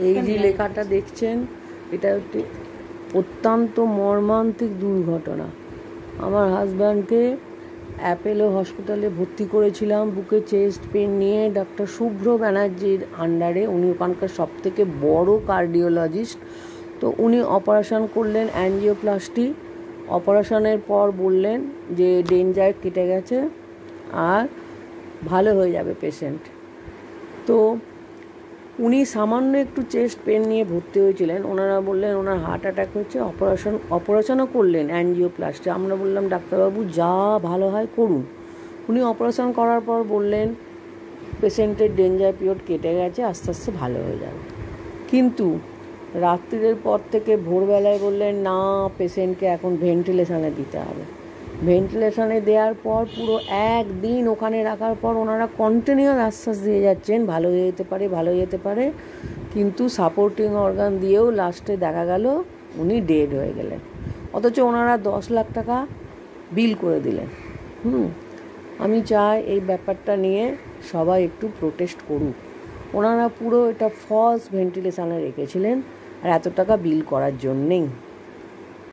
এই যে লেখাটা দেখছেন, এটা একটি অত্যন্ত মর্মান্তিক দুর্ঘটনা। আমার হাজব্যান্ডকে অ্যাপেলো হসপিটালে ভর্তি করেছিলাম বুকে চেস্ট পেন নিয়ে, ডক্টর শুভ্র ব্যানার্জির আন্ডারে। উনি ওখানকার সবথেকে বড় কার্ডিওলজিস্ট। তো উনি অপারেশন করলেন, অ্যাঞ্জিওপ্লাস্টি। অপারেশনের পর বললেন যে ডেঞ্জার কেটে গেছে আর ভালো হয়ে যাবে পেশেন্ট। তো উনি সামান্য একটু চেস্ট পেন নিয়ে ভর্তি হয়েছিলেন। ওনারা বললেন ওনার হার্ট অ্যাটাক হচ্ছে, অপারেশনও করলেন, অ্যাঞ্জিওপ্লাস্টি। আমরা বললাম ডাক্তারবাবু যা ভালো হয় করুন। উনি অপারেশন করার পর বললেন পেশেন্টের ডেঞ্জার পিরিয়ড কেটে গেছে, আস্তে আস্তে ভালো হয়ে যাবে। কিন্তু রাত্রির পর থেকে ভোরবেলায় বললেন না, পেশেন্টকে এখন ভেন্টিলেশনে দিতে হবে। ভেন্টিলেশনে দেওয়ার পর পুরো একদিন ওখানে রাখার পর ওনারা কন্টিনিউয়াস আশ্বাস দিয়ে যাচ্ছেন ভালো হয়ে যেতে পারে, ভালো হয়ে যেতে পারে। কিন্তু সাপোর্টিং অর্গান দিয়েও লাস্টে দেখা গেল উনি ডেড হয়ে গেলেন। অথচ ওনারা 10 লাখ টাকা বিল করে দিলেন। আমি চাই এই ব্যাপারটা নিয়ে সবাই একটু প্রোটেস্ট করুক। ওনারা পুরো এটা ফলস ভেন্টিলেশনে রেখেছিলেন আর এত টাকা বিল করার জন্যেই।